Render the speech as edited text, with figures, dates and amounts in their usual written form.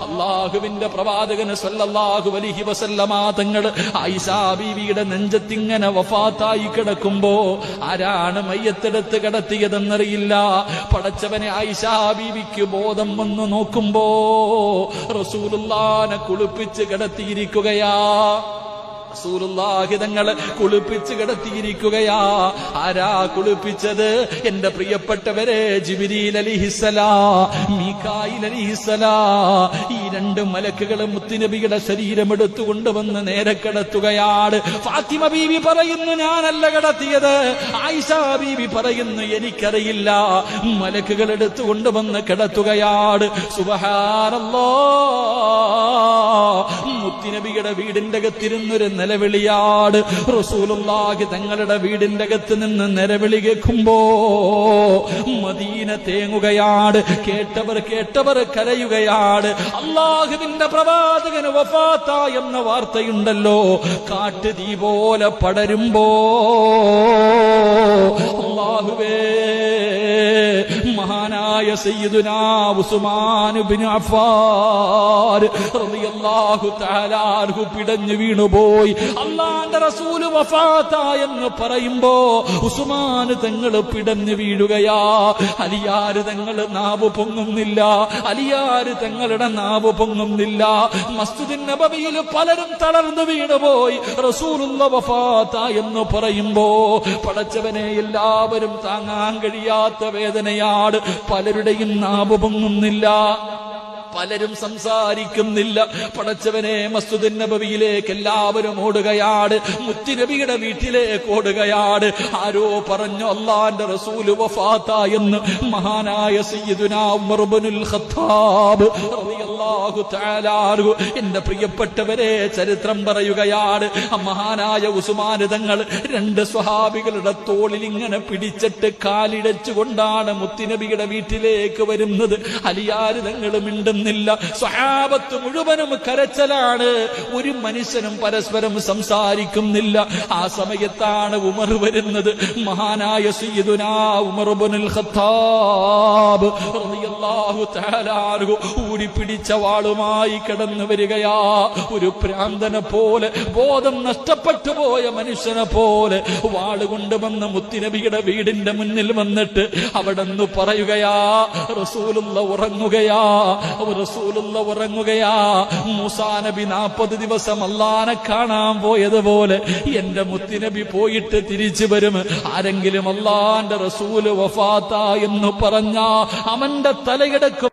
അല്ലാഹുവിന്റെ പ്രവാചകൻ സല്ലല്ലാഹു അലൈഹി വസല്ലമ തങ്ങൾ ആയിഷാ ബീവിയുടെ നെഞ്ചത്തിങ്ങനെ വഫാത്തായി കിടക്കുമ്പോ ആരാണ് മയ്യത്തെടുത്ത് കിടത്തിയതെന്നറിയില്ല. പടച്ചവനെ ആയിഷാ ബീവിക്ക് ബോധം വന്നു നോക്കുമ്പോ റസൂലുള്ളാഹിനെ കുളിപ്പിച്ച് കിടത്തിയിരിക്കുകയാ. റസൂലുള്ളാഹി തങ്ങളെ കുളിപ്പിച്ച് കിടത്തിയിരിക്കുകയാ. ആരാ കുളിപ്പിച്ചത്? എന്റെ പ്രിയപ്പെട്ടവരെ, ജിബ്രീൽ അലൈഹിസ്സലാം, മീകായിൽ അലൈഹിസ്സലാം. ഈ രണ്ട് മലക്കുകളും മുത്തുനബിയുടെ ശരീരം എടുത്തുകൊണ്ടുവന്ന് നേരെ കിടത്തുകയാണ്. ഫാത്തിമ ബീവി പറയുന്നു ഞാനല്ല കിടത്തിയത്. ആയിഷാ ബീവി പറയുന്നു എനിക്കറിയില്ല. മലക്കുകൾ എടുത്തുകൊണ്ടുവന്ന് കിടത്തുകയാണ്. സുബ്ഹാനല്ലാഹ്. മുത്തുനബിയുടെ വീടിന്റെ അകത്തിരുന്നൊരു നിലവിളിയാണ്. റസൂലുള്ളാഹി തങ്ങളുടെ വീടിന്റെ അകത്ത് നിന്ന് നിലവിളി കേൾക്കുമ്പോ മദീന തേങ്ങുകയാണ്. കേട്ടവർ കരയുകയാണ്. അല്ലാഹുവിന്റെ പ്രവാചകന് വഫാത്ത എന്ന വാർത്തയുണ്ടല്ലോ, കാട്ടുതീ പോലെ പടരുമ്പോ അല്ലാഹുവേ, മഹാനായ സയ്യിദുനാ ഉസ്മാൻ ഇബ്നു അഫ്ഫാൻ റളിയല്ലാഹു തആല അൻഹു പിടഞ്ഞു വീണുപോയി. അല്ലാഹുവിന്റെ റസൂൽ വഫാത്ത എന്ന് പറയുമ്പോ ഉസ്മാൻ തങ്ങൾ പിടഞ്ഞു വീഴുകയാ. അലിയാർ തങ്ങൾ നാവ് പൊങ്ങുന്നില്ല. അലിയാർ തങ്ങളുടെ നാവ് പൊങ്ങുന്നില്ല. മസ്ജിദുൻ നബവിയിൽ പലരും തളർന്നു വീണുപോയി. റസൂലുള്ളാഹി വഫാത്ത എന്ന് പറയുമ്പോ പടച്ചവനെ, എല്ലാവരും താങ്ങാൻ കഴിയാത്ത വേദനയാണ്. പലരുടെയും നാവ് പൊങ്ങുന്നില്ല, പലരും സംസാരിക്കുന്നില്ല. പടച്ചവനെ, മസ്ജിദുൻ നബവിയിലേക്ക് എല്ലാവരും ഓടുകയാണ്. മുത്തുനബിയുടെ വീട്ടിലേക്ക് ഓടുകയാണ്. ആരോ പറഞ്ഞു അല്ലാഹുവിന്റെ റസൂൽ വഫാത്ത എന്ന്. മഹാനായ സയ്യിദുനാ ഉമർ ഇബ്നുൽ ഖത്താബ് റളിയല്ലാഹു തആല അൻഹു. എന്റെ പ്രിയപ്പെട്ടവരെ, ചരിത്രം പറയുകയാണ്. മഹാനായ ഉസ്മാൻ തങ്ങൾ രണ്ട് സ്വഹാബികളുടെ തോളിൽ ഇങ്ങനെ പിടിച്ചിട്ട് കാലിടച്ചുകൊണ്ടാണ് മുത്തുനബിയുടെ വീട്ടിലേക്ക് വരുന്നത്. അലിയാർ തങ്ങൾ മിണ്ടുന്നു. സ്വഹാബത്ത് മുഴുവനും കരച്ചലാണ്. ഒരു മനുഷ്യനും പരസ്പരം സംസാരിക്കുന്നില്ല. ആ സമയത്താണ് ഉമർ വരുന്നത്. മഹാനായ സയ്യിദുനാ ഉമർ ഇബ്നുൽ ഖത്താബ് റളിയല്ലാഹു തആല അൻഹു ഊരിപ്പിടിച്ച വാളുമായി കടന്നു വരികയാ. ഒരു ഭ്രാന്തനെ പോലെ, ബോധം നഷ്ടപ്പെട്ടു പോയ മനുഷ്യനെ പോലെ വാള് കൊണ്ടുവന്ന് മുത്തുനബിയുടെ വീടിന്റെ മുന്നിൽ വന്നിട്ട് അവിടെ നിന്ന് പറയുകയാ, റസൂലുള്ളാഹി ഉറങ്ങുകയാ, റസൂലുള്ളാഹി ഉറങ്ങുകയാ. മൂസാ നബി 40 ദിവസം അല്ലാഹനെ കാണാൻ പോയതുപോലെ എന്റെ മുത്തുനബി പോയിട്ട് തിരിച്ചു വരും. ആരെങ്കിലും അല്ലാഹുവിന്റെ റസൂൽ വഫാത്ത എന്ന് പറഞ്ഞാ അവന്റെ തലയെടുക്കും.